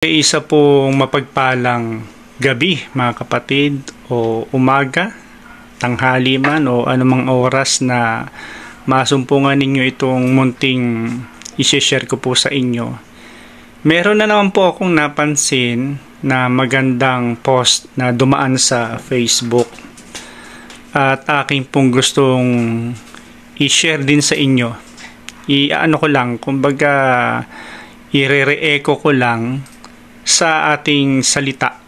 Isa pong mapagpalang gabi mga kapatid, o umaga, tanghali man o anumang oras na masumpungan ninyo itong munting i-share ko po sa inyo. Meron na naman po akong napansin na magandang post na dumaan sa Facebook at aking pong gustong i-share din sa inyo. I-ano ko lang, kumbaga i-re-echo ko lang sa ating salita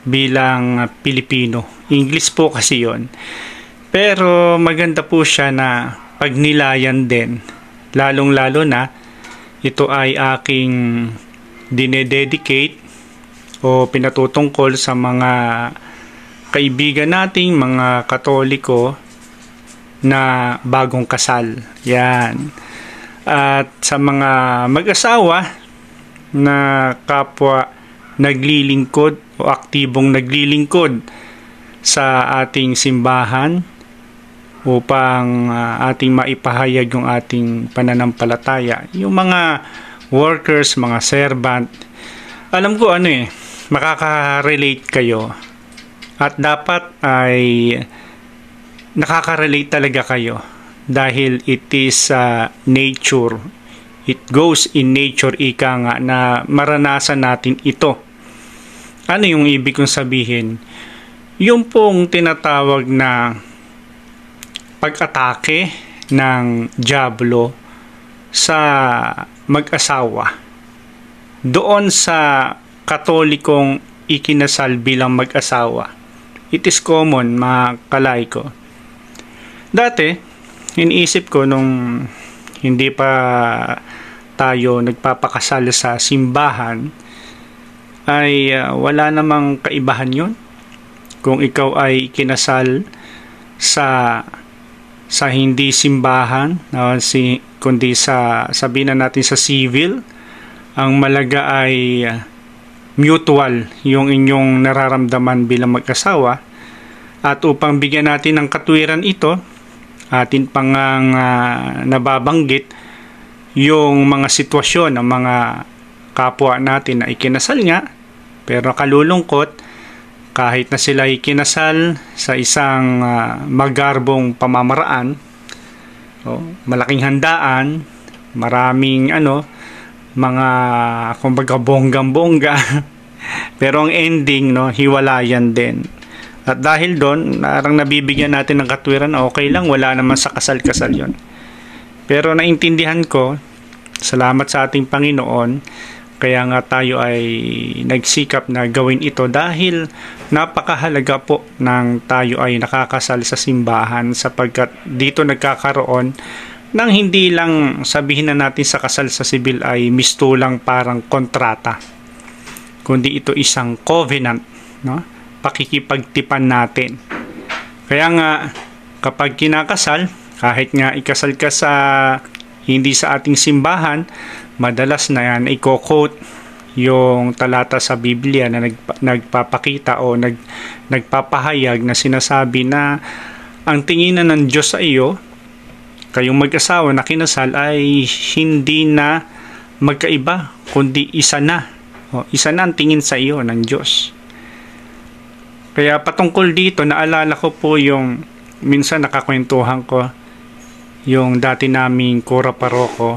bilang Pilipino. English po kasi yon. Pero maganda po siya na pagnilayan din. Lalong-lalo na ito ay aking dinededicate o pinatutungkol sa mga kaibigan nating mga Katoliko na bagong kasal. Yan. At sa mga mag-asawa na kapwa naglilingkod o aktibong naglilingkod sa ating simbahan upang ating maipahayag yung ating pananampalataya. Yung mga workers, mga servant, alam ko makaka-relate kayo at dapat ay nakaka-relate talaga kayo dahil it is nature. It goes in nature, ika nga, na maranasan natin ito. Ano yung ibig kong sabihin? Yung pong tinatawag na pag-atake ng dyablo sa mag-asawa. Doon sa Katolikong ikinasal bilang mag-asawa. It is common, mga kalaiko. Dati, iniisip ko nung hindi pa tayo nagpapakasal sa simbahan ay wala namang kaibahan yun kung ikaw ay kinasal sa hindi simbahan kundi sa sabihin na natin sa civil. Ang malaga ay mutual yung inyong nararamdaman bilang mag-asawa, at upang bigyan natin ng katwiran ito, atin pang nababanggit yung mga sitwasyon ng mga kapwa natin na ikinasal nga pero kalulungkot kahit na sila ikinasal sa isang magarbong pamamaraan, malaking handaan, maraming mga kumbaga bonggang-bongga pero ang ending hiwalayan din. At dahil doon, parang nabibigyan natin ng katwiran, okay lang, wala naman sa kasal-kasal yon. Pero naintindihan ko, salamat sa ating Panginoon, kaya nga tayo ay nagsikap na gawin ito dahil napakahalaga po ng tayo ay nakakasal sa simbahan, sapagkat dito nagkakaroon ng hindi lang sabihin na natin sa kasal sa sibil ay mistulang parang kontrata, kundi ito isang covenant, pakikipagtipan natin. Kaya nga kapag kinakasal, kahit nga ikasal ka sa hindi sa ating simbahan, madalas na yan i-quote yung talata sa Biblia na nagpapakita o nagpapahayag na sinasabi na ang tinginan ng Diyos sa iyo, kayong mag-asawa na kinasal, ay hindi na magkaiba kundi isa na. Isa na ang tingin sa iyo ng Diyos. Kaya patungkol dito, naalala ko po yung minsan nakakwentuhan ko yung dati naming kura paroko,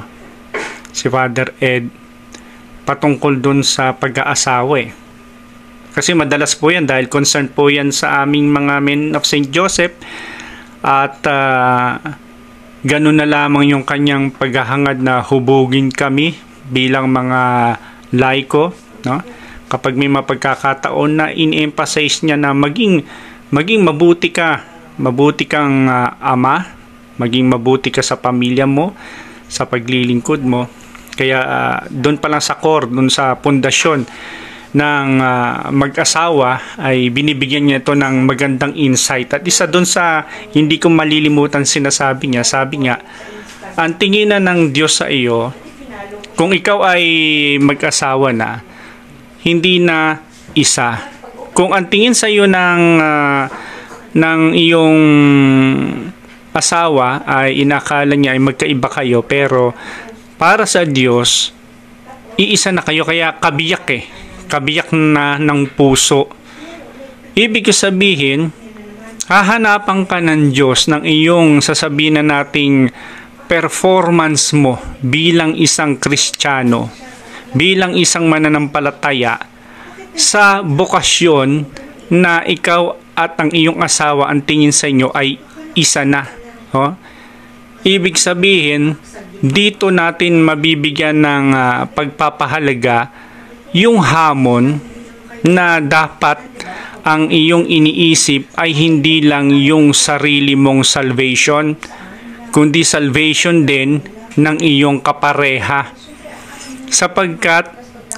si Father Ed, patungkol dun sa pag-aasawa Kasi madalas po yan dahil concerned po yan sa aming mga Men of St. Joseph, at ganun na lamang yung kanyang paghahangad na hubugin kami bilang mga laiko, kapag may mapagkakataon na in-emphasize niya na maging mabuti kang ama, maging mabuti ka sa pamilya mo, sa paglilingkod mo. Kaya doon pa lang sa core, doon sa pundasyon ng mag-asawa ay binibigyan niya ito ng magandang insight. At isa doon sa hindi ko malilimutan sinasabi niya, sabi niya, ang tinginan ng Diyos sa iyo, kung ikaw ay mag-asawa na, hindi na isa. Kung ang tingin sa iyo ng iyong asawa ay inakala niya ay magkaiba kayo, pero para sa Diyos iisa na kayo, kaya kabiyak kabiyak na ng puso. Ibig sabihin, hahanapan ka ng Diyos ng iyong sasabihin na nating performance mo bilang isang Kristiyano, bilang isang mananampalataya sa bokasyon na ikaw at ang iyong asawa, ang tingin sa inyo ay isa na. Ibig sabihin, dito natin mabibigyan ng pagpapahalaga yung hamon na dapat ang iyong iniisip ay hindi lang yung sarili mong salvation, kundi salvation din ng iyong kapareha. Sapagkat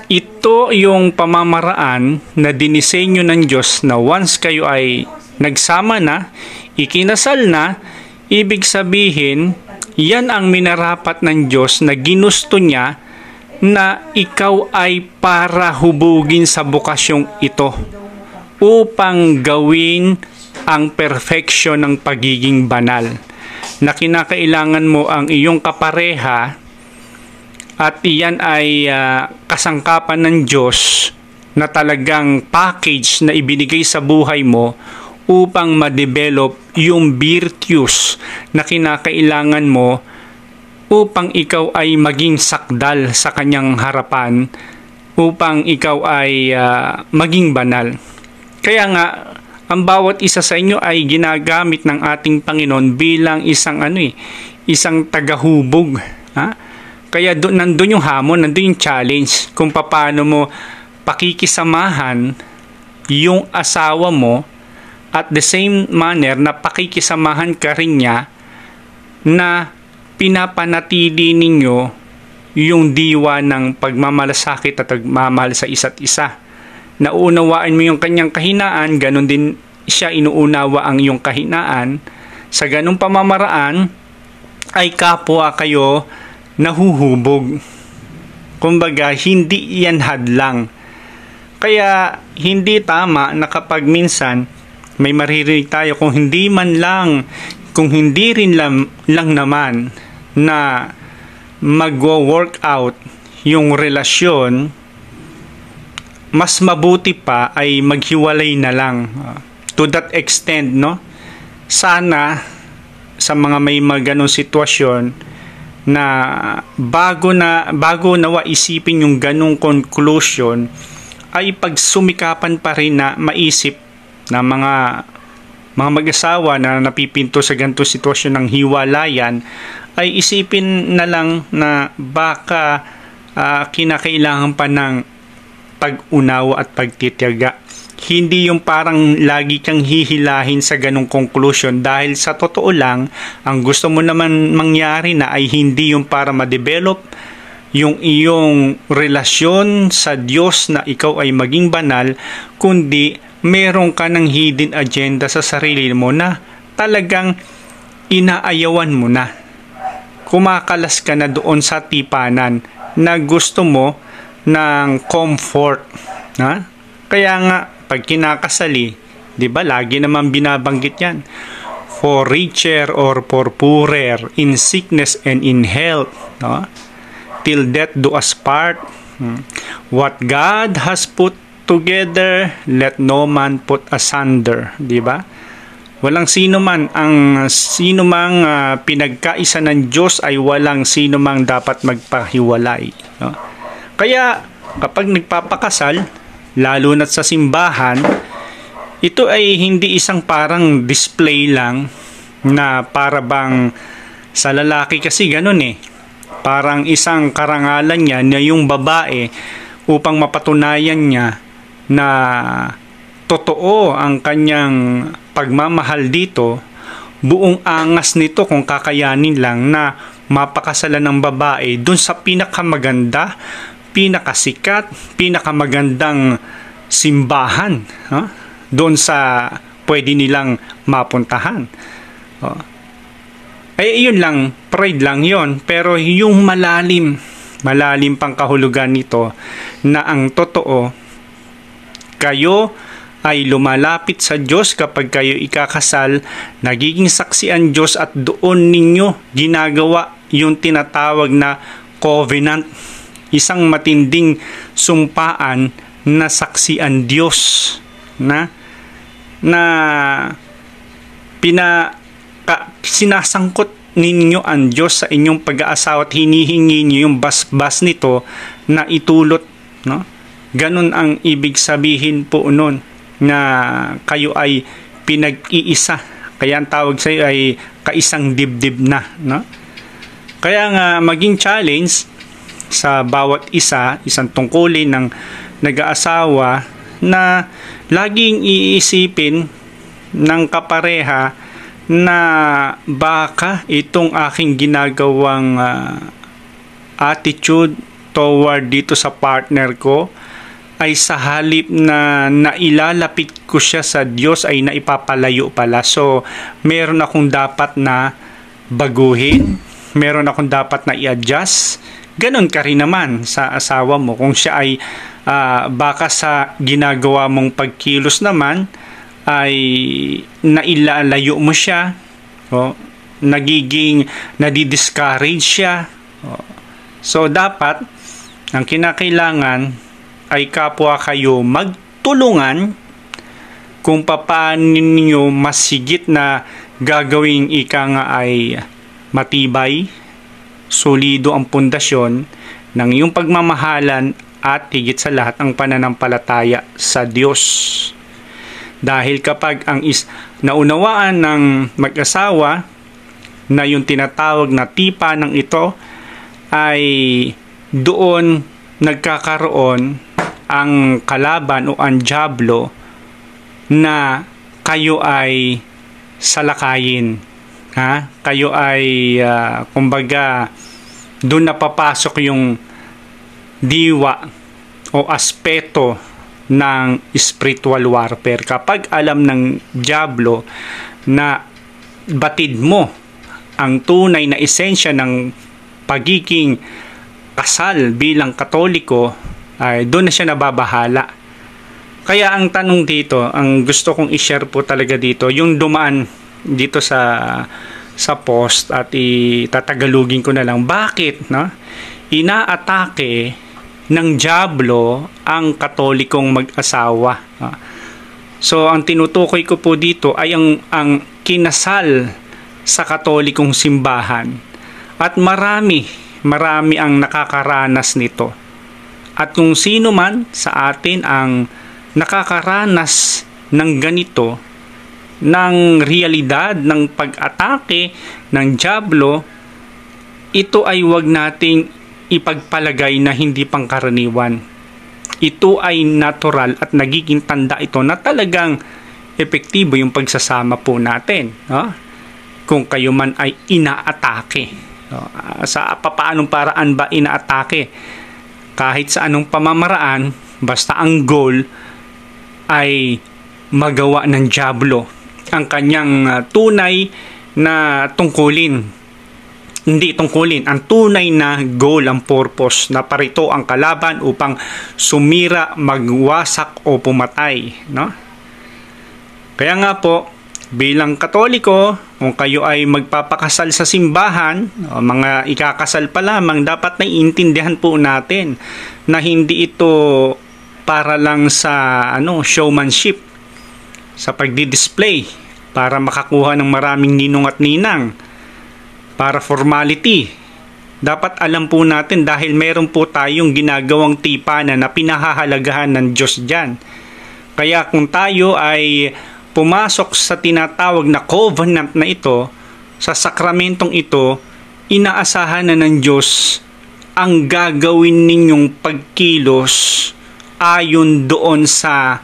ito yung pamamaraan na dinisenyo ng Diyos na once kayo ay nagsama na, ikinasal na, ibig sabihin, yan ang minarapat ng Diyos na ginusto niya na ikaw ay para hubugin sa bukasyong ito upang gawin ang perfection ng pagiging banal, na kinakailangan mo ang iyong kapareha at iyan ay kasangkapan ng Diyos na talagang package na ibinigay sa buhay mo upang ma-develop yung virtues na kinakailangan mo upang ikaw ay maging sakdal sa kanyang harapan, upang ikaw ay maging banal. Kaya nga, ang bawat isa sa inyo ay ginagamit ng ating Panginoon bilang isang isang tagahubog. Kaya nandun yung hamon, nandun yung challenge kung paano mo pakikisamahan yung asawa mo at the same manner na pakikisamahan ka rin niya na pinapanatili ninyo yung diwa ng pagmamalasakit at pagmamahal sa isa't isa. Nauunawaan mo yung kanyang kahinaan, ganun din siya inuunawa ang iyong kahinaan. Sa ganung pamamaraan ay kapwa kayo nahuhubog. Kumbaga, hindi yan hadlang. Kaya hindi tama na kapag minsan may maririnig tayo kung hindi rin lang naman na mag-work out yung relasyon, mas mabuti pa ay maghiwalay na lang. To that extent, no? Sana sa mga may ganong sitwasyon na bago nawa isipin yung ganong conclusion, ay pagsumikapan pa rin na maisip na mga mag-asawa na napipinto sa ganitong sitwasyon ng hiwalayan, ay isipin na lang na baka kinakailangan pa ng pag-unawa at pagtitiyaga. Hindi yung parang lagi kang hihilahin sa ganong conclusion, dahil sa totoo lang, ang gusto mo naman mangyari na ay hindi yung para ma-develop yung iyong relasyon sa Diyos na ikaw ay maging banal, kundi meron ka ng hidden agenda sa sarili mo na talagang inaayawan mo na. Kumakalas ka na doon sa tipanan na gusto mo ng comfort. Kaya nga, pag kinakasali, di ba, lagi naman binabanggit yan. For richer or for poorer, in sickness and in health, till death do us part. What God has put together, let no man put asunder, di ba? Walang sino man pinagkaisa ng Diyos ay walang sino mang dapat magpahiwalay. Kaya kapag nagpapakasal, lalo na sa simbahan, ito ay hindi isang parang display lang na para bang sa lalaki kasi ganun parang isang karangalan niya na yung babae upang mapatunayan niya na totoo ang kanyang pagmamahal dito, buong angas nito kung kakayanin lang na mapakasalan ng babae dun sa pinakamaganda, pinakasikat, pinakamagandang simbahan, doon sa pwede nilang mapuntahan. Ay yun lang, pride lang yon, pero yung malalim pang kahulugan nito na ang totoo, kayo ay lumalapit sa Diyos kapag kayo ikakasal, nagiging saksi ang Diyos at doon ninyo ginagawa yung tinatawag na covenant. isang matinding sumpaan na saksi ang Diyos na sinasangkot ninyo ang Diyos sa inyong pag-aasawa at hinihingi niyo yung basbas nito na itulot, no? Ganun ang ibig sabihin po nun, na kayo ay pinag-iisa. Kaya ang tawag sa iyo ay kaisang dibdib na, no? Kaya nga maging challenge sa bawat isang tungkulin ng nag-aasawa na laging iisipin ng kapareha na baka itong aking ginagawang attitude toward dito sa partner ko ay sa halip na nailalapit ko siya sa Diyos ay naipapalayo pala. So, meron akong dapat na baguhin, meron akong dapat na i-adjust. Ganon ka rin naman sa asawa mo. Kung siya ay baka sa ginagawa mong pagkilos naman ay nailalayo mo siya, nadidiscourage siya. So, dapat ang kinakailangan ay kapwa kayo magtulungan kung paano ninyo masigit na gagawing ika nga ay matibay, solido ang pundasyon ng iyong pagmamahalan at higit sa lahat ang pananampalataya sa Diyos. Dahil kapag ang naunawaan ng mag-asawa na yung tinatawag na tipa ng ito ay doon nagkakaroon ang kalaban o ang dyablo na kayo ay salakayin. Kayo ay kumbaga doon napapasok yung diwa o aspeto ng spiritual warfare. Kapag alam ng dyablo na batid mo ang tunay na esensya ng pagiging kasal bilang Katoliko, ay doon na siya nababahala. Kaya ang tanong dito, ang gusto kong i-share po talaga dito, yung dumaan dito sa post at itatagalugin ko na lang. Bakit, no? Inaatake ng dyablo ang Katolikong mag-asawa. So, ang tinutukoy ko po dito ay ang kinasal sa Katolikong simbahan. At marami ang nakakaranas nito. At kung sino man sa atin ang nakakaranas ng ganito, ng realidad, ng pag-atake ng dyablo, ito ay wag nating ipagpalagay na hindi pangkaraniwan. Ito ay natural at nagiging tanda ito na talagang epektibo yung pagsasama po natin. Kung kayo man ay inaatake. Sa papaanong paraan ba inaatake? Kahit sa anong pamamaraan, basta ang goal ay magawa ng dyablo ang kanyang tunay na tungkulin. Hindi tungkulin, ang tunay na goal, ang purpose na parito ang kalaban upang sumira, magwasak o pumatay. No? Kaya nga po, bilang Katoliko, kung kayo ay magpapakasal sa simbahan, mga ikakasal pa lamang, dapat naiintindihan po natin na hindi ito para lang sa showmanship, sa pagdi-display, para makakuha ng maraming ninong at ninang, para formality. Dapat alam po natin dahil meron po tayong ginagawang tipanan na pinahahalagahan ng Diyos dyan. Kaya kung tayo ay pumasok sa tinatawag na covenant na ito, sa sakramentong ito, inaasahan na ng Diyos ang gagawin ninyong pagkilos ayon doon sa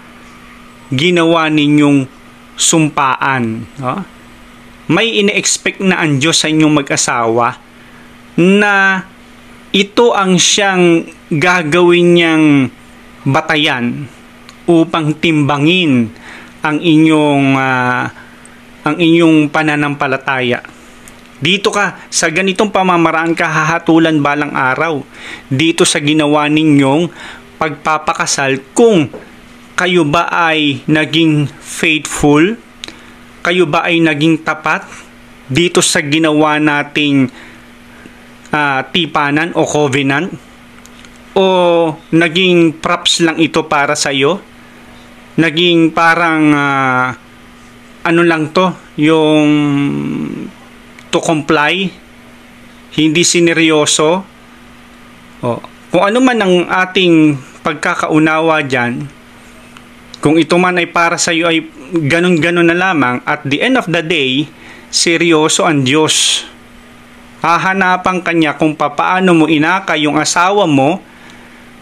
ginawa ninyong sumpaan. May ine-expect na ang Diyos sa inyong mag-asawa na ito ang siyang gagawin niyang batayan upang timbangin ang inyong pananampalataya. Dito ka, sa ganitong pamamaraan ka hahatulan balang araw. Dito sa ginawa ninyong pagpapakasal, kung kayo ba ay naging faithful, kayo ba ay naging tapat dito sa ginawa nating tipanan o covenant, O naging props lang ito para sa iyo? Naging parang ano lang to, yung to comply, hindi sineryoso. Kung ano man ang ating pagkakaunawa dyan, kung ito man ay para sa iyo ay ganun-ganun na lamang, at the end of the day, seryoso ang Diyos. Hahanapan kanya kung papaano mo inaka yung asawa mo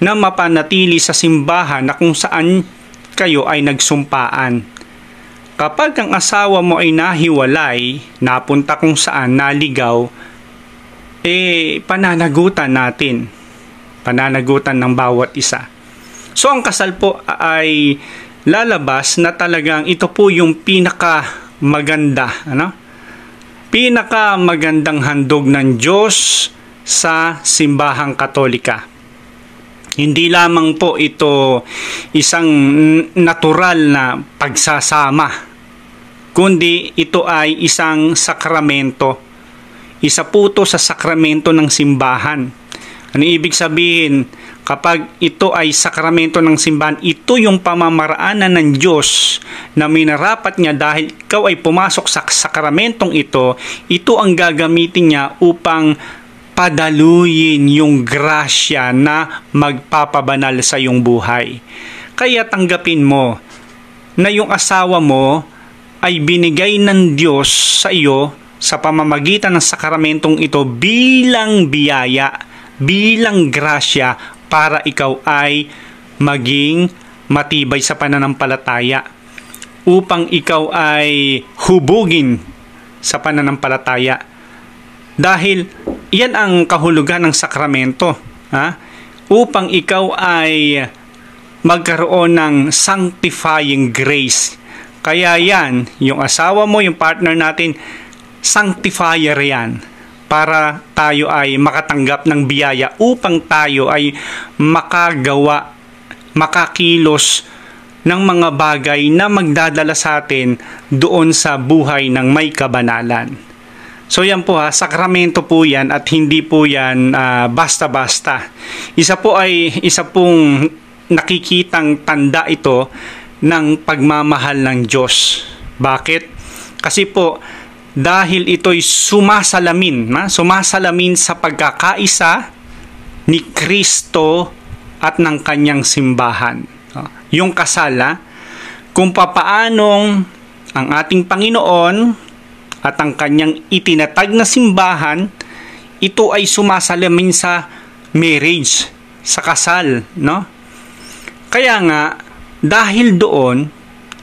na mapanatili sa simbahan na kung saan kayo ay nagsumpaan. Kapag ang asawa mo ay nahiwalay, napunta kung saan, naligaw, pananagutan natin. Pananagutan ng bawat isa. So ang kasal po ay lalabas na talagang ito po yung pinakamaganda, pinakamagandang handog ng Diyos sa simbahang Katolika. Hindi lamang po ito isang natural na pagsasama, kundi ito ay isang sakramento. Isa po ito sa sakramento ng simbahan. Ano ibig sabihin? Kapag ito ay sakramento ng simbahan, ito yung pamamaraanan ng Diyos na minarapat niya dahil ikaw ay pumasok sa sakramentong ito ang gagamitin niya upang padaluyin yung grasya na magpapabanal sa iyong buhay. Kaya tanggapin mo na yung asawa mo ay binigay ng Diyos sa iyo sa pamamagitan ng sakramentong ito bilang biyaya, bilang grasya para ikaw ay maging matibay sa pananampalataya, upang ikaw ay hubugin sa pananampalataya. Dahil yan ang kahulugan ng sakramento, upang ikaw ay magkaroon ng sanctifying grace. Kaya yan, yung asawa mo, yung partner natin, sanctifier yan, para tayo ay makatanggap ng biyaya, upang tayo ay makagawa, makakilos ng mga bagay na magdadala sa atin doon sa buhay ng may kabanalan. So yan po sakramento po yan, at hindi po yan basta-basta. Isa pong nakikitang tanda ito ng pagmamahal ng Diyos. Bakit? Kasi po, dahil ito'y sumasalamin sa pagkakaisa ni Kristo at ng kanyang simbahan. Yung kasal, kung papaanong ang ating Panginoon at ang kanyang itinatag na simbahan, ito ay sumasalamin sa marriage, sa kasal, Kaya nga, dahil doon,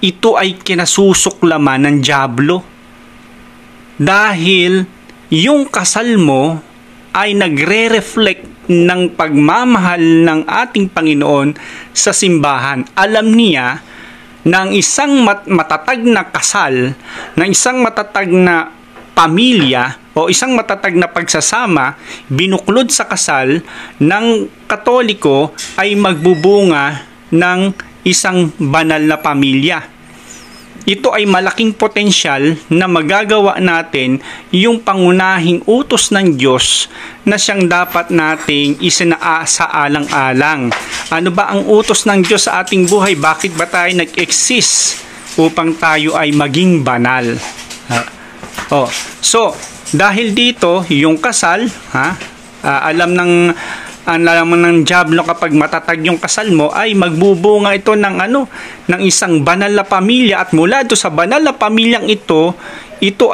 ito ay kinasusuklaman ng dyablo. Dahil yung kasal mo ay nagre-reflect ng pagmamahal ng ating Panginoon sa simbahan. Alam niya na ang isang matatag na kasal, na isang matatag na pamilya o isang matatag na pagsasama binuklod sa kasal ng Katoliko ay magbubunga ng isang banal na pamilya. Ito ay malaking potensyal na magagawa natin yung pangunahing utos ng Diyos na siyang dapat nating isinasaalang-alang. Ano ba ang utos ng Diyos sa ating buhay? Bakit ba tayo nag-exist? Upang tayo ay maging banal. So, dahil dito, yung kasal, alam ng dyablo kapag matatag yung kasal mo ay magbubunga ito ng isang banal na pamilya, at mula do sa banal na pamilyang ito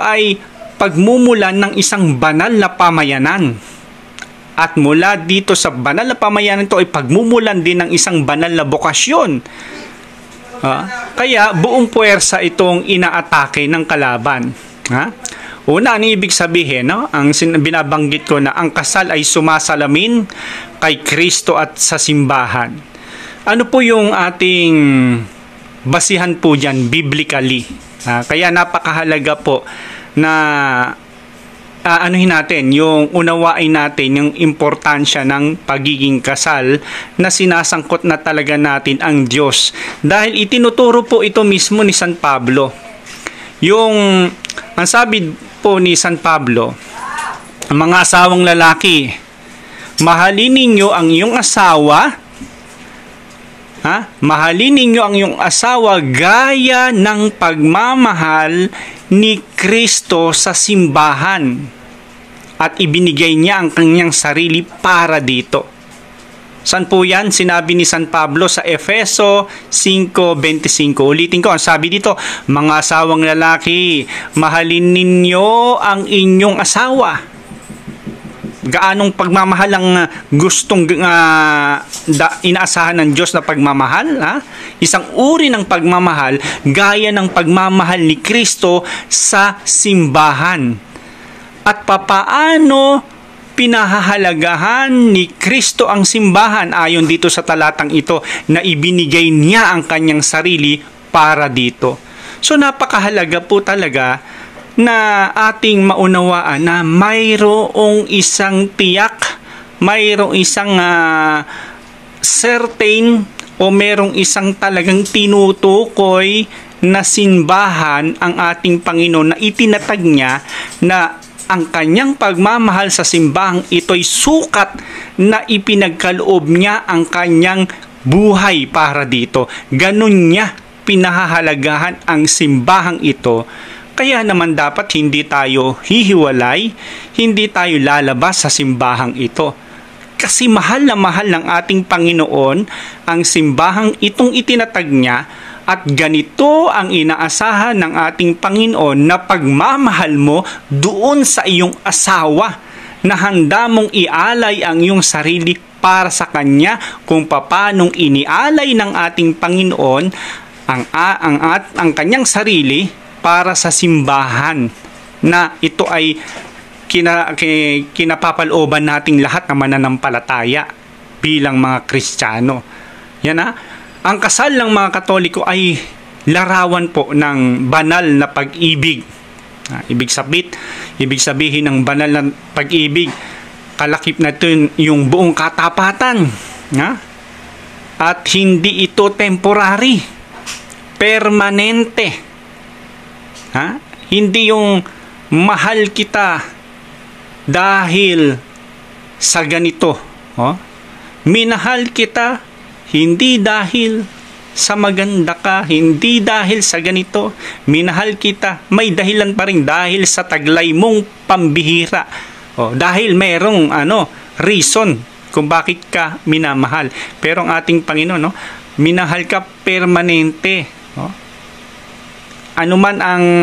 ay pagmumulan ng isang banal na pamayanan. At mula dito sa banal na pamayanan ito ay pagmumulan din ng isang banal na bokasyon. Kaya buong puwersa itong inaatake ng kalaban. Una, ano ibig sabihin? Ang binabanggit ko na ang kasal ay sumasalamin kay Kristo at sa simbahan. Ano po yung ating basihan po dyan biblically? Kaya napakahalaga po na unawain natin yung importansya ng pagiging kasal na sinasangkot na talaga natin ang Diyos. Dahil itinuturo po ito mismo ni San Pablo. Ang sabi po ni San Pablo, ang mga asawang lalaki, Mahalin ninyo ang iyong asawa. Mahalin ninyo ang iyong asawa gaya ng pagmamahal ni Kristo sa simbahan. At ibinigay niya ang kanyang sarili para dito. Saan po yan? Sinabi ni San Pablo sa Efeso 5:25. Ulitin ko, ang sabi dito, mga asawang lalaki, mahalin ninyo ang inyong asawa. Gaanong pagmamahal ang gustong inaasahan ng Diyos na pagmamahal? Isang uri ng pagmamahal gaya ng pagmamahal ni Kristo sa simbahan. At papaano pinahahalagahan ni Kristo ang simbahan ayon dito sa talatang ito na ibinigay niya ang kanyang sarili para dito. So napakahalaga po talaga na ating maunawaan na mayroong isang tiyak, mayroong isang certain o mayroong isang talagang tinutukoy na simbahan ang ating Panginoon na itinatag niya na ang kanyang pagmamahal sa simbahang ito'y sukat na ipinagkaloob niya ang kanyang buhay para dito. Ganun niya pinahahalagahan ang simbahang ito. Kaya naman dapat hindi tayo hihiwalay, hindi tayo lalabas sa simbahang ito. Kasi mahal na mahal ng ating Panginoon ang simbahang itong itinatag niya. At ganito ang inaasahan ng ating Panginoon na pagmamahal mo doon sa iyong asawa na handa mong ialay ang iyong sarili para sa Kanya kung paanong inialay ng ating Panginoon ang Kanyang sarili para sa simbahan na ito ay kinapapalooban nating lahat na mananampalataya bilang mga Kristiyano. Yan Ang kasal ng mga Katoliko ay larawan po ng banal na pag-ibig. Ibig sabihin ng banal na pag-ibig, kalakip na ito yung buong katapatan. At hindi ito temporary, permanente. Hindi yung mahal kita dahil sa ganito. Minahal kita hindi dahil sa maganda ka, hindi dahil sa ganito. Minahal kita, may dahilan pa rin dahil sa taglay mong pambihira. Dahil merong reason kung bakit ka minamahal. Pero ang ating Panginoon, minahal ka permanente. Ano man ang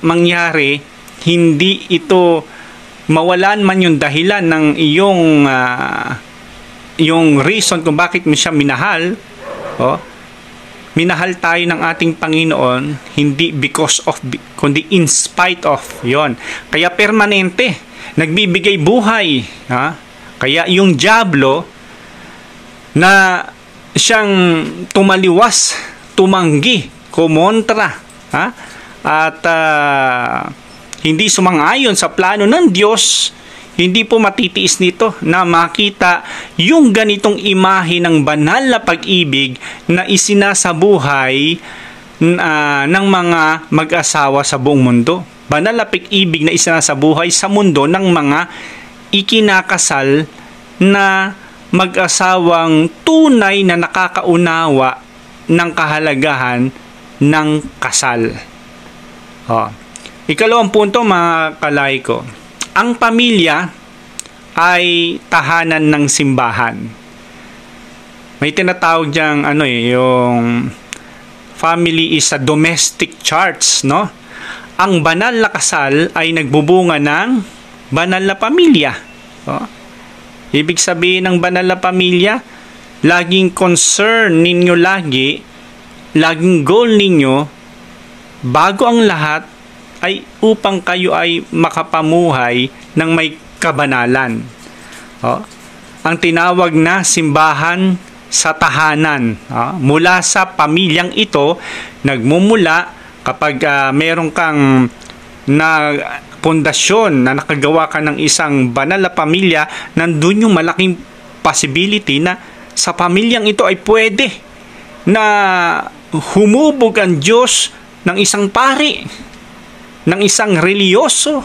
mangyari, hindi ito mawalan man yung dahilan ng yung reason kung bakit mo siya minahal. Minahal tayo ng ating Panginoon hindi because of, kundi in spite of. Yon. Kaya permanente, nagbibigay buhay. Kaya yung diablo na siyang tumaliwas, tumanggi, kumontra, at hindi sumang-ayon sa plano ng Diyos, hindi po matitiis nito na makita yung ganitong imahe ng banal na pag-ibig na isinasabuhay ng mga mag-asawa sa buong mundo. Banal na pag-ibig na isinasabuhay sa mundo ng mga ikinakasal na mag-asawang tunay na nakakaunawa ng kahalagahan ng kasal. Ikalawang punto, mga kalaiko. Ang pamilya ay tahanan ng simbahan. May tinatawag diyang yung family is a domestic church, no? Ang banal na kasal ay nagbubunga ng banal na pamilya. Ibig sabihin ng banal na pamilya, laging concern ninyo laging goal ninyo bago ang lahat ay upang kayo ay makapamuhay ng may kabanalan. Ang tinawag na simbahan sa tahanan. Mula sa pamilyang ito, nagmumula kapag meron kang na pundasyon na nakagawa ka ng isang banal na pamilya, nandun yung malaking possibility na sa pamilyang ito ay pwede na humubog ang Diyos ng isang pari, ng isang reliyoso,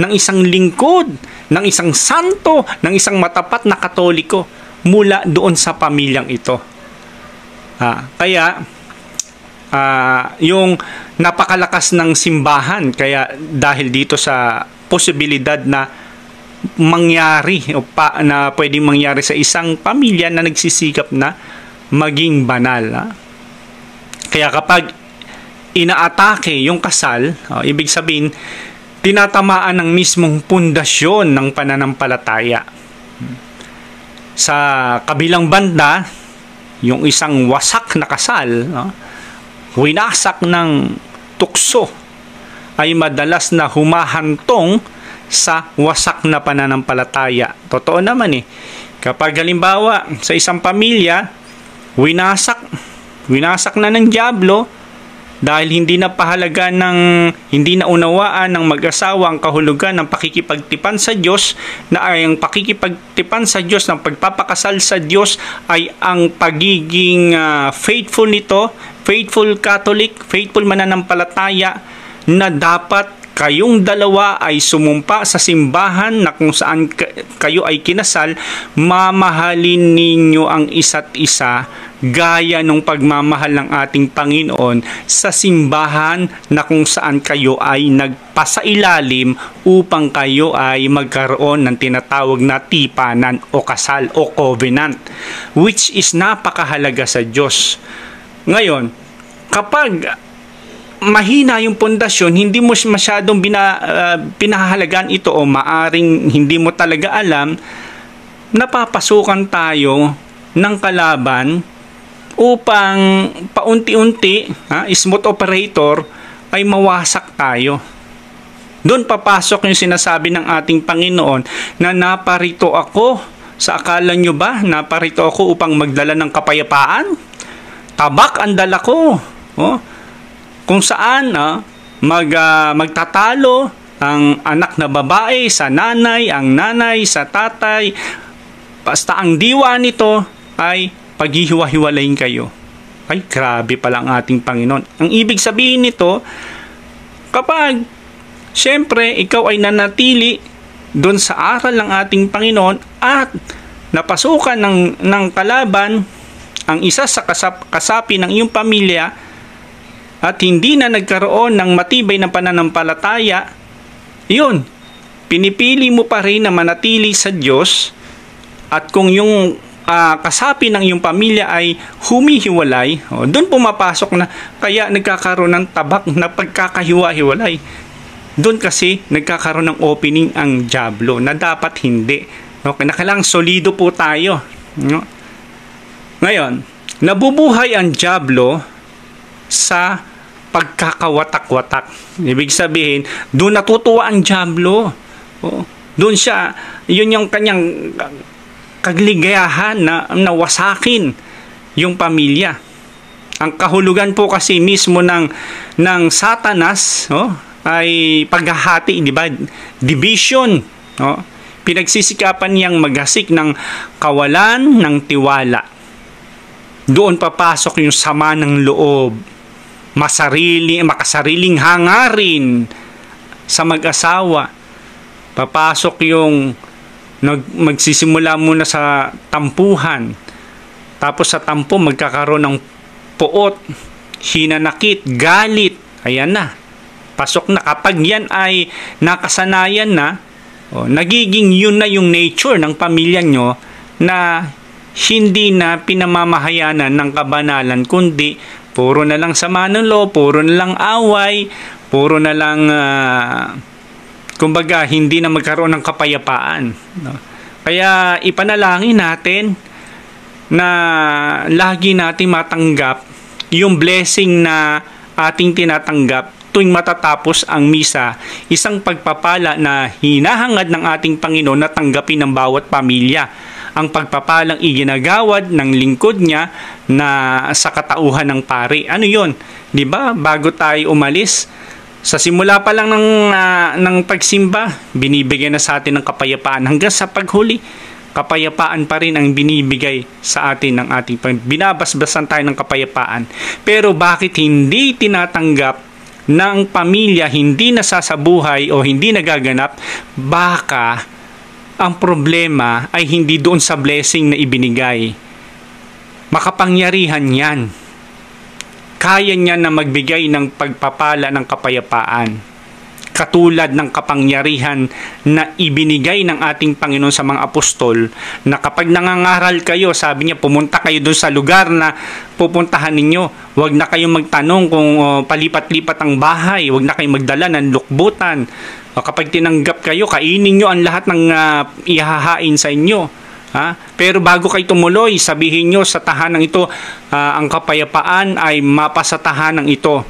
ng isang lingkod, ng isang santo, ng isang matapat na Katoliko mula doon sa pamilyang ito. Kaya yung napakalakas ng simbahan, kaya dahil dito sa posibilidad na mangyari na pwedeng mangyari sa isang pamilya na nagsisikap na maging banal. Kaya kapag inaatake yung kasal, ibig sabihin tinatamaan ng mismong pundasyon ng pananampalataya. Sa kabilang banda, yung isang wasak na kasal, winasak ng tukso, ay madalas na humahantong sa wasak na pananampalataya. Totoo naman kapag halimbawa sa isang pamilya winasak na ng dyablo dahil hindi na hindi na unawaan ng mag-asawa ang kahulugan ng pakikipagtipan sa Diyos, na ay ang pakikipagtipan sa Diyos, ng pagpapakasal sa Diyos ay ang pagiging faithful nito, faithful Catholic, faithful mananampalataya, na dapat kayong dalawa ay sumumpa sa simbahan na kung saan kayo ay kinasal, mamahalin ninyo ang isa't isa gaya ng pagmamahal ng ating Panginoon sa simbahan na kung saan kayo ay nagpasailalim upang kayo ay magkaroon ng tinatawag na tipanan o kasal o covenant, which is napakahalaga sa Diyos. Ngayon, kapag mahina yung pundasyon, hindi mo masyadong pinahahalagaan ito o maaring hindi mo talaga alam, napapasukan tayo ng kalaban upang paunti-unti, smooth operator, ay mawasak tayo. Doon papasok yung sinasabi ng ating Panginoon na naparito ako, sa akala nyo ba, naparito ako upang magdala ng kapayapaan? Tabak ang dala ko. Kung saan magtatalo ang anak na babae sa nanay, ang nanay sa tatay, basta ang diwa nito ay paghihiwa-hiwalayin kayo. Ay, grabe pala ang ating Panginoon. Ang ibig sabihin nito, kapag siyempre ikaw ay nanatili doon sa aral ng ating Panginoon at napasukan ng kalaban ang isa sa kasapi ng iyong pamilya, at hindi na nagkaroon ng matibay na pananampalataya, yun, pinipili mo pa rin na manatili sa Diyos. At kung yung kasapi ng iyong pamilya ay humihiwalay, doon pumapasok na kaya nagkakaroon ng tabak na pagkakahiwa-hiwalay. Doon kasi nagkakaroon ng opening ang dyablo na dapat hindi. Okay, kailangang solido po tayo. Ngayon, nabubuhay ang dyablo sa pagkakawatak-watak. Ibig sabihin, doon natutuwa ang dyablo. Doon siya, yun yung kanyang kagligayahan na wasakin yung pamilya. Ang kahulugan po kasi mismo ng Satanas ay paghahati, di ba? Division. Pinagsisikapan niyang maghasik ng kawalan ng tiwala. Doon papasok yung sama ng loob, makasariling hangarin sa mag-asawa. Papasok yung magsisimula muna sa tampuhan. Tapos sa tampo magkakaroon ng puot, hinanakit, galit. Ayan na. Pasok na. Kapag yan ay nakasanayan na, nagiging yun na yung nature ng pamilya nyo, na hindi na pinamamahayanan ng kabanalan, kundi puro na lang sama ng loob, puro na lang away, puro na lang kumbaga hindi na magkaroon ng kapayapaan. Kaya ipanalangin natin na lagi natin matanggap yung blessing na ating tinatanggap tuwing matatapos ang misa, isang pagpapala na hinahangad ng ating Panginoon na tanggapin ng bawat pamilya. Ang pagpapalang iginagawad ng lingkod niya na sa katauhan ng pari. Ano yun? Di ba? Bago tayo umalis, sa simula pa lang ng pagsimba, binibigay na sa atin ng kapayapaan. Hanggang sa paghuli, kapayapaan pa rin ang binibigay sa atin ng ating Panginoon. Binabasbasan tayo ng kapayapaan. Pero bakit hindi tinatanggap ng pamilya hindi nasasabuhay o hindi nagaganap, baka ang problema ay hindi doon sa blessing na ibinigay. Makapangyarihan yan. Kaya niya na magbigay ng pagpapala ng kapayapaan. Katulad ng kapangyarihan na ibinigay ng ating Panginoon sa mga apostol, na kapag nangangaral kayo, sabi niya, pumunta kayo doon sa lugar na pupuntahan ninyo. Huwag na kayong magtanong kung palipat-lipat ang bahay. Huwag na kayong magdala ng lukbutan. Kapag tinanggap kayo, kainin nyo ang lahat ng ihahain sa inyo. Pero bago kayo tumuloy, sabihin nyo sa tahanang ito, ang kapayapaan ay mapa sa tahanang ito.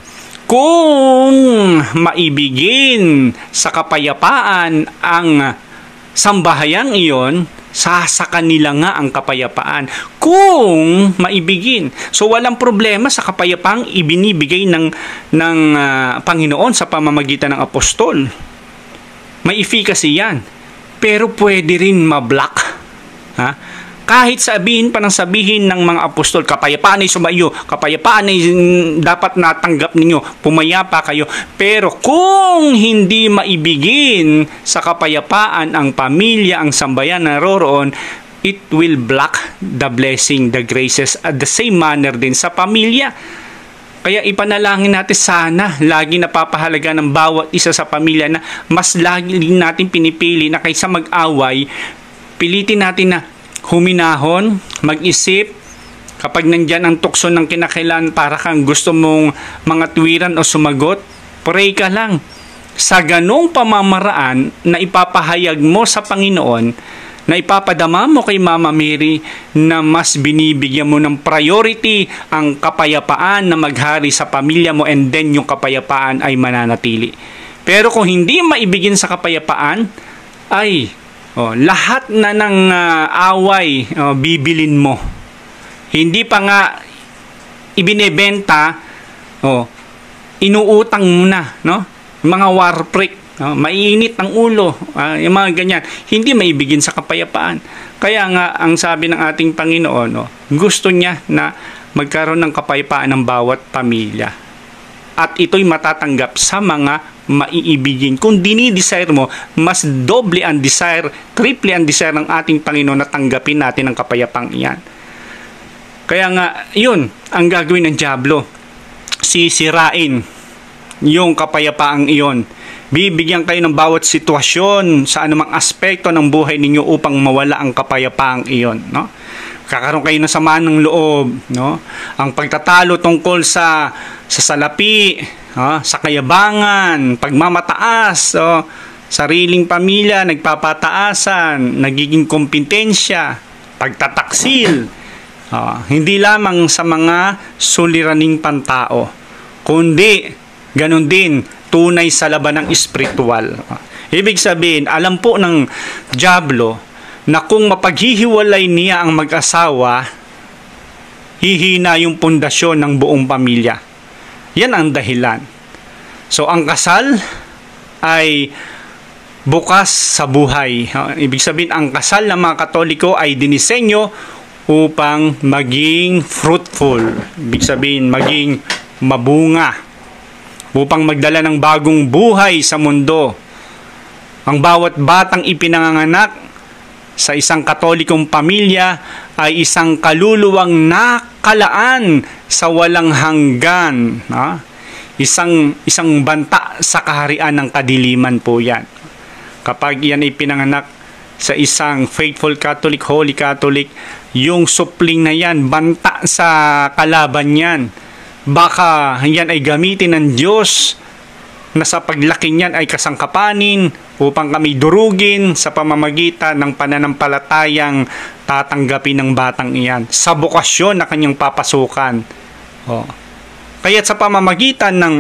Kung maibigin sa kapayapaan ang sambahayang iyon, sa kanila nga ang kapayapaan. Kung maibigin. So walang problema sa kapayapaang ibinibigay ng Panginoon sa pamamagitan ng apostol. May efficacy yan. Pero pwede rin ma-block. Kahit sabihin pa ng sabihin ng mga apostol, kapayapaan ay sumaiyo, kapayapaan ay dapat natanggap ninyo, pumayapa kayo. Pero kung hindi maibigin sa kapayapaan ang pamilya, ang sambayan na naroroon, it will block the blessing, the graces, at the same manner din sa pamilya. Kaya ipanalangin natin sana, lagi napapahalaga ng bawat isa sa pamilya na mas lagi natin pinipili na kaysa mag-away, pilitin natin na huminahon, mag-isip. Kapag nandyan ang tukso ng kinakailangan para kang gusto mong mga tuwiran o sumagot, pray ka lang. Sa ganong pamamaraan na ipapahayag mo sa Panginoon, na ipapadama mo kay Mama Mary na mas binibigyan mo ng priority ang kapayapaan na maghari sa pamilya mo, and then yung kapayapaan ay mananatili. Pero kung hindi maibigin sa kapayapaan, ay lahat na ng away bibilin mo. Hindi pa nga ibinebenta, inuutang mo na, no? Mga warprick, mainit ang ulo, yung mga ganyan. Hindi maibigin sa kapayapaan. Kaya nga ang sabi ng ating Panginoon, gusto niya na magkaroon ng kapayapaan ng bawat pamilya. At ito'y matatanggap sa mga maiibigin. Kung dinidesire mo, mas doble ang desire, triple ang desire ng ating Panginoon na tanggapin natin ang kapayapang iyan. Kaya nga, yun ang gagawin ng dyablo. Sisirain yung kapayapaang iyon. Bibigyan kayo ng bawat sitwasyon sa anumang aspekto ng buhay ninyo upang mawala ang kapayapaang iyon, no? Kakaroon kayo ng samaan ng loob, no? Ang pagtatalo tungkol sa salapi, sa kayabangan, pagmamataas, sariling pamilya, nagpapataasan, nagiging kompetensya, pagtataksil, hindi lamang sa mga suliraning pantao, kundi ganun din tunay sa labanang espiritual. Ibig sabihin, alam po ng dyablo na kung mapaghihiwalay niya ang mag-asawa, hihina yung pundasyon ng buong pamilya. Yan ang dahilan. So, ang kasal ay bukas sa buhay. Ibig sabihin, ang kasal ng mga Katoliko ay dinisenyo upang maging fruitful. Ibig sabihin, maging mabunga. Upang magdala ng bagong buhay sa mundo. Ang bawat batang ipinanganak sa isang Katolikong pamilya ay isang kaluluwang nakalaan sa walang hanggan. Isang banta sa kaharian ng kadiliman po yan. Kapag yan ay pinanganak sa isang faithful Catholic, Holy Catholic, yung supling na yan, banta sa kalaban yan. Baka yan ay gamitin ng Diyos na sa paglaki niyan ay kasangkapanin upang kami durugin sa pamamagitan ng pananampalatayang tatanggapin ng batang iyan sa bokasyon na kanyang papasukan. Kaya sa pamamagitan ng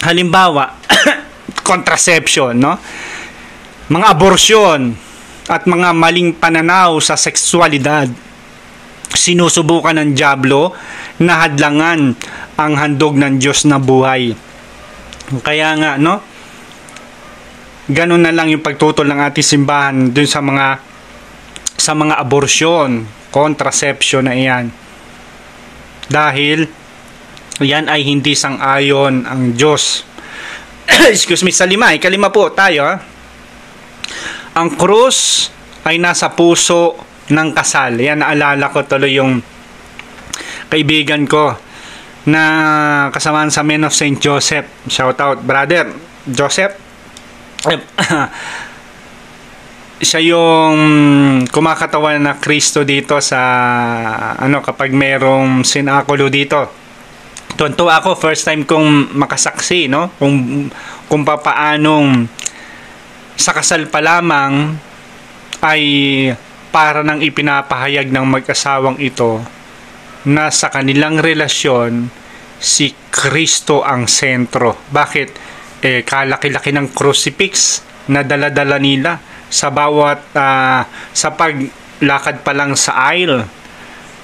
halimbawa contraception, no? Mga aborsyon at mga maling pananaw sa sexualidad, sinusubukan ng dyablo na hadlangan ang handog ng Diyos na buhay. Kaya nga, no? Ganun na lang yung pagtutol ng ating simbahan dun sa mga aborsyon, contraception na iyan. Dahil yan ay hindi sang-ayon ang Diyos. Excuse me, sa ikalima po tayo. Ang krus ay nasa puso ng kasal. Yan, naalala ko tuloy yung kaibigan ko na kasamahan sa Men of St. Joseph. Shout out, brother Joseph. Siya yung kumakatawan na Kristo dito sa kapag merong sinakulo dito. Tuntua ako, first time kong makasaksi, no? Kung papaanong sa kasal pa lamang ay para nang ipinapahayag ng mag-asawang ito na sa kanilang relasyon si Kristo ang sentro. Bakit? Kalaki-laki ng crucifix na dala-dala nila sa bawat sa paglakad pa lang sa aisle.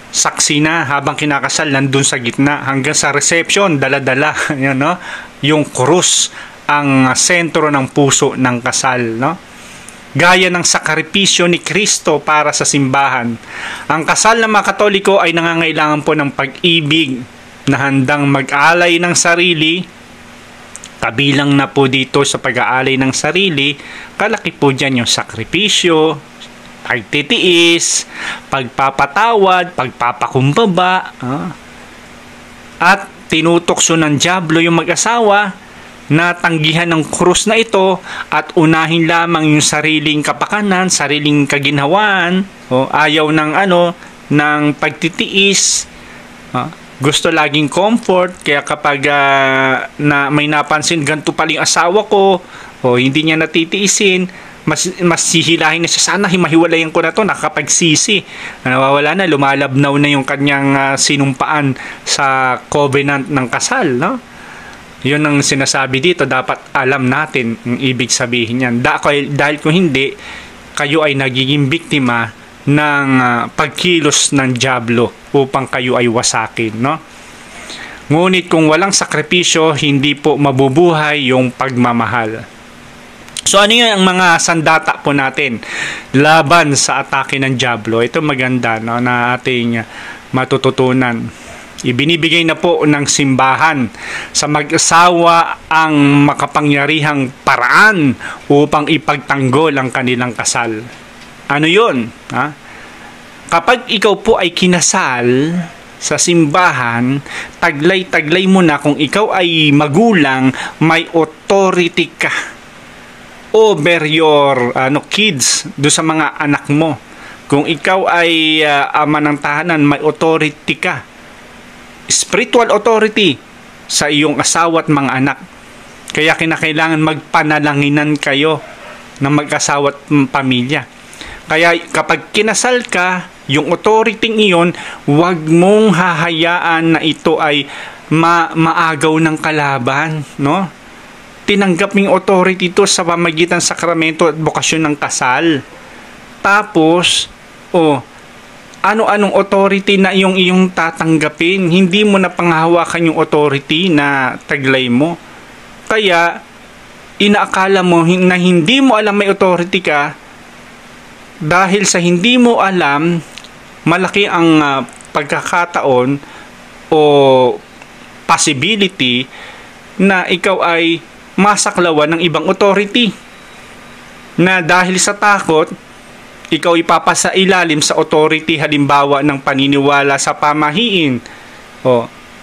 Saksi na habang kinakasal, nandun sa gitna, hanggang sa reception, dala-dala yun, no? Yung krus ang sentro ng puso ng kasal, no? Gaya ng sakripisyo ni Kristo para sa simbahan. Ang kasal ng mga Katoliko ay nangangailangan po ng pag-ibig na handang mag-alay ng sarili. Kabilang na po dito sa pag-aalay ng sarili, kalaki po dyan yung sakripisyo, pagtitiis, pagpapatawad, pagpapakumbaba, at tinutokso ng dyablo yung mag-asawa na tanggihan ng krus na ito at unahin lamang yung sariling kapakanan, sariling kaginhawaan, ayaw ng pagtitiis, gusto laging comfort. Kaya kapag na may napansin, ganito pala yung asawa ko, hindi niya natitiisin, mas hihilahin na siya, sana himahiwalayan ko na to, nakapagsisi, nawawala na, lumalabnaw na yung kanyang sinumpaan sa covenant ng kasal, no? Yun ang sinasabi dito, dapat alam natin ang ibig sabihin yan. Dahil kung hindi, kayo ay nagiging biktima ng pagkilos ng dyablo upang kayo ay wasakin, no? Ngunit kung walang sakripisyo, hindi po mabubuhay yung pagmamahal. So ano yung mga sandata po natin laban sa atake ng dyablo? Ito maganda, no, na ating matututunan. Ibinibigay na po ng simbahan sa mag-asawa ang makapangyarihang paraan upang ipagtanggol ang kanilang kasal. Ano yun? Kapag ikaw po ay kinasal sa simbahan, taglay-taglay mo na kung ikaw ay magulang, may authority ka over your kids, do sa mga anak mo. Kung ikaw ay ama ng tahanan, may authority ka, spiritual authority sa iyong asawa at mga anak. Kaya kinakailangan magpanalanginan kayo ng mag-asawa at pamilya. Kaya kapag kinasal ka, yung authority iyon, huwag mong hahayaan na ito ay maagaw ng kalaban, no? Tinanggap mong authority ito sa pamagitan sakramento at bokasyon ng kasal. Tapos, ano-anong authority na iyong tatanggapin, hindi mo na panghahawakan yung authority na taglay mo. Kaya, inaakala mo na hindi mo alam may authority ka, dahil sa hindi mo alam, malaki ang pagkakataon o possibility na ikaw ay masaklawan ng ibang authority. Na dahil sa takot, ikaw ipapasa ilalim sa authority, halimbawa ng paniniwala sa pamahiin.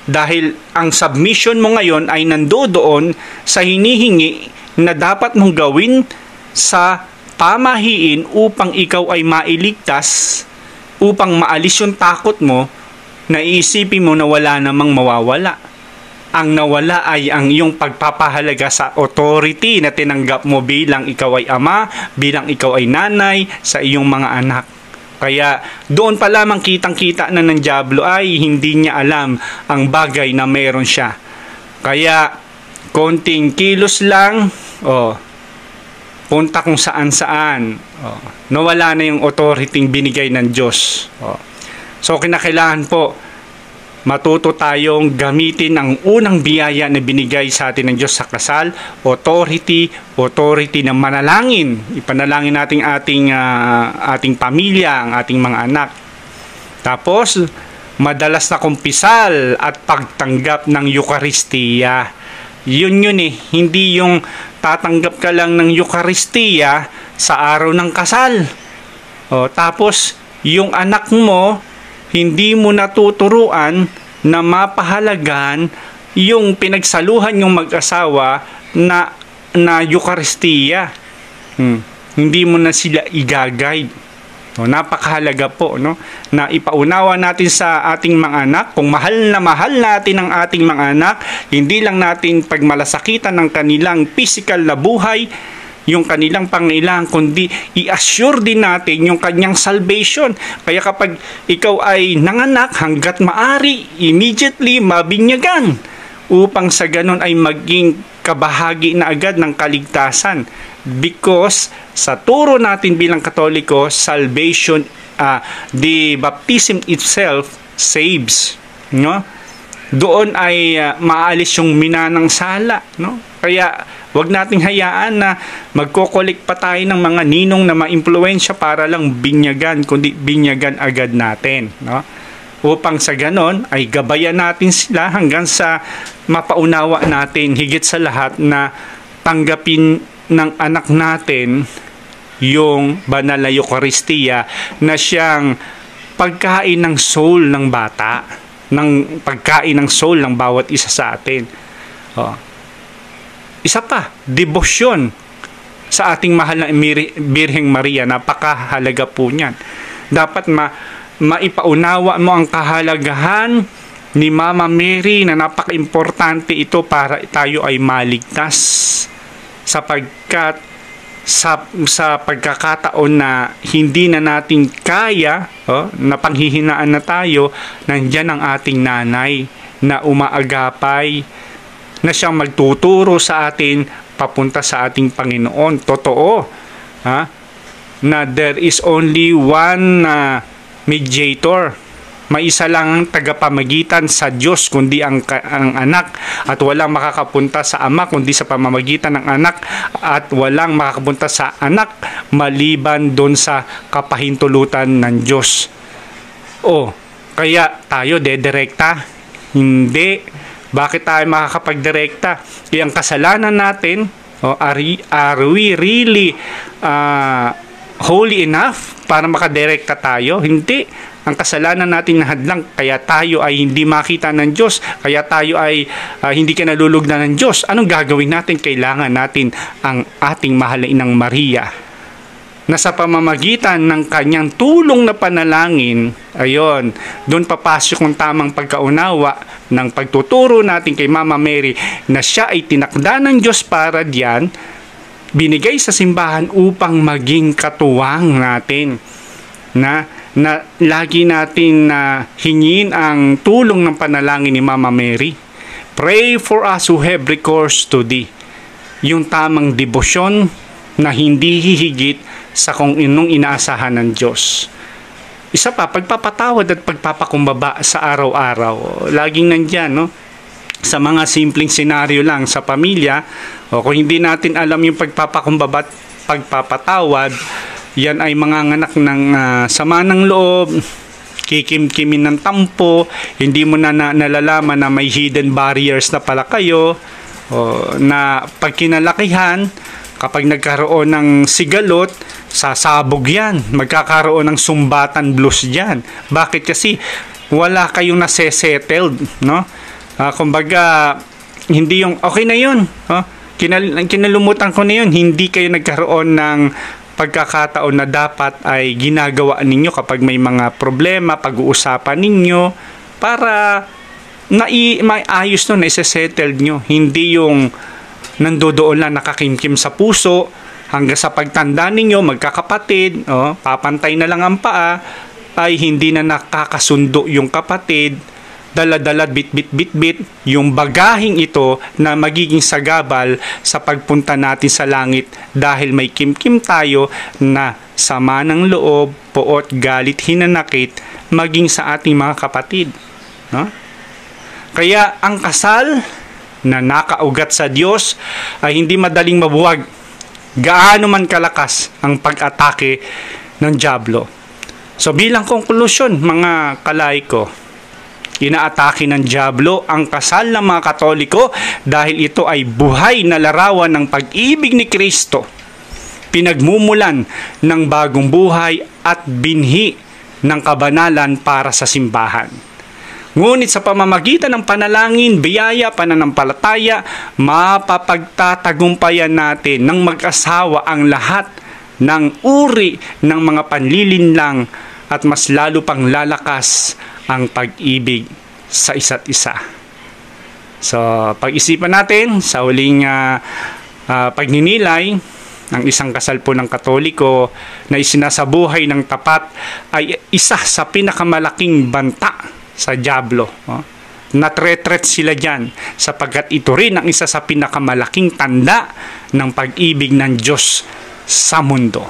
Dahil ang submission mo ngayon ay nandoon sa hinihingi na dapat mong gawin sa pamahiin upang ikaw ay mailigtas, upang maalis yung takot mo, na iisipin mo na wala namang mawawala. Ang nawala ay ang iyong pagpapahalaga sa authority na tinanggap mo bilang ikaw ay ama, bilang ikaw ay nanay sa iyong mga anak. Kaya doon pa lamang kitang-kita na ng dyablo ay hindi niya alam ang bagay na meron siya. Kaya konting kilos lang, punta kung saan-saan, nawala na yung authority binigay ng Diyos. So kinakailangan po matuto tayong gamitin ang unang biyaya na binigay sa atin ng Diyos sa kasal, authority na manalangin. Ipanalangin natin ating pamilya, ang ating mga anak. Tapos, madalas na kumpisal at pagtanggap ng Eucharistiya. Yun hindi yung tatanggap ka lang ng Eucharistiya sa araw ng kasal. Tapos, yung anak mo, hindi mo natuturuan na mapahalagan yung pinagsaluhan yung mag-asawa na Eucharistiya. Hindi mo na sila i-guide. Napakahalaga po, na ipaunawa natin sa ating mga anak. Kung mahal natin ang ating mga anak, hindi lang natin pagmalasakitan ng kanilang physical na buhay, yung kanilang pangailangan, kundi i-assure din natin yung kanyang salvation. Kaya kapag ikaw ay nanganak, hanggat maari, immediately mabinyagan upang sa ganon ay maging kabahagi na agad ng kaligtasan. Because sa turo natin bilang Katoliko, salvation, the baptism itself saves. Doon ay maalis yung minanang sala. Kaya wag nating hayaan na magkokolik pa tayo ng mga ninong na maimpluwensya para lang binyagan, kundi binyagan agad natin. Upang sa ganon ay gabayan natin sila hanggang sa mapaunawa natin higit sa lahat na tanggapin ng anak natin yung banal na Eucharistiya na siyang pagkain ng soul ng bata, ng pagkain ng soul ng bawat isa sa atin. Isa pa, debosyon sa ating mahal na Birheng Maria. Napakahalaga po niyan. Dapat maipaunawa mo ang kahalagahan ni Mama Mary na napaka-importante ito para tayo ay maligtas. Sapagkat sa pagkakataon na hindi na natin kaya, na panghihinaan na tayo, nandiyan ang ating nanay na umaagapay, na siyang magtuturo sa atin papunta sa ating Panginoon. Totoo, na there is only one mediator. May isa lang ang tagapamagitan sa Diyos kundi ang anak, at walang makakapunta sa Ama kundi sa pamamagitan ng anak, at walang makakapunta sa anak maliban doon sa kapahintulutan ng Diyos. Kaya tayo dedirekta? Hindi. Bakit tayo makakapagdirekta? Ang kasalanan natin, are we really holy enough para makadirekta tayo? Hindi. Ang kasalanan natin na hadlang, kaya tayo ay hindi makita ng Diyos, kaya tayo ay hindi kinalulugdan ng Diyos. Anong gagawin natin? Kailangan natin ang ating mahal na Inang Maria, na sa pamamagitan ng kanyang tulong na panalangin, doon papasok ang tamang pagkaunawa ng pagtuturo natin kay Mama Mary na siya ay tinakda ng Diyos para diyan, binigay sa simbahan upang maging katuwang natin, na lagi natin hingin ang tulong ng panalangin ni Mama Mary. Pray for us who have recourse to thee. Yung tamang debosyon na hindi hihigit sa kung inong inaasahan ng Diyos. Isa pa, pagpapatawad at pagpapakumbaba sa araw-araw. Laging nandyan, sa mga simpleng senaryo lang sa pamilya, kung hindi natin alam yung pagpapakumbaba at pagpapatawad, yan ay manganganak ng sama ng loob, kikim-kimin ng tampo, hindi mo na nalalaman na may hidden barriers na pala kayo, na pag kinalakihan, kapag nagkaroon ng sigalot, sasabog yan, magkakaroon ng sumbatan blues dyan. Bakit? Kasi wala kayong nase-settled, kumbaga, hindi yung okay na yun, kinalumutan ko na yun, hindi kayo nagkaroon ng pagkakataon na dapat ay ginagawa ninyo kapag may mga problema, pag-uusapan ninyo para maayos na isa-settled nyo. Hindi yung nandoon lang nakakimkim sa puso hanggang sa pagtanda ninyo, magkakapatid, papantay na lang ang paa, ay hindi na nakakasundo yung kapatid, dala-dala, bit-bit, yung bagahing ito na magiging sagabal sa pagpunta natin sa langit dahil may kimkim tayo na sama ng loob, poot, galit, hinanakit, maging sa ating mga kapatid. Kaya ang kasal na nakaugat sa Diyos ay hindi madaling mabuwag, gaano man kalakas ang pag-atake ng dyablo. So bilang konklusyon, mga kalaiko, Inaatake ng dyablo ang kasal ng mga Katoliko dahil ito ay buhay na larawan ng pag-ibig ni Kristo, pinagmumulan ng bagong buhay at binhi ng kabanalan para sa simbahan. Ngunit sa pamamagitan ng panalangin, biyaya, pananampalataya, mapapagtatagumpayan natin ng mag-asawa ang lahat ng uri ng mga panlilinlang at mas lalo pang lalakas ang pag-ibig sa isa't isa. So, pag-isipan natin sa huling pagninilay, ang isang kasal po ng Katoliko na isinasabuhay ng tapat ay isa sa pinakamalaking banta sa dyablo. Natretret sila dyan sapagkat ito rin ang isa sa pinakamalaking tanda ng pag-ibig ng Diyos sa mundo.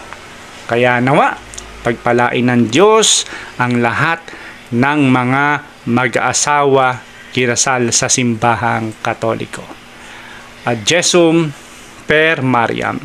Kaya nawa, pagpalain ng Diyos ang lahat ng mga mag-aasawa kinasal sa simbahang Katoliko. Ad Jesum per Mariam.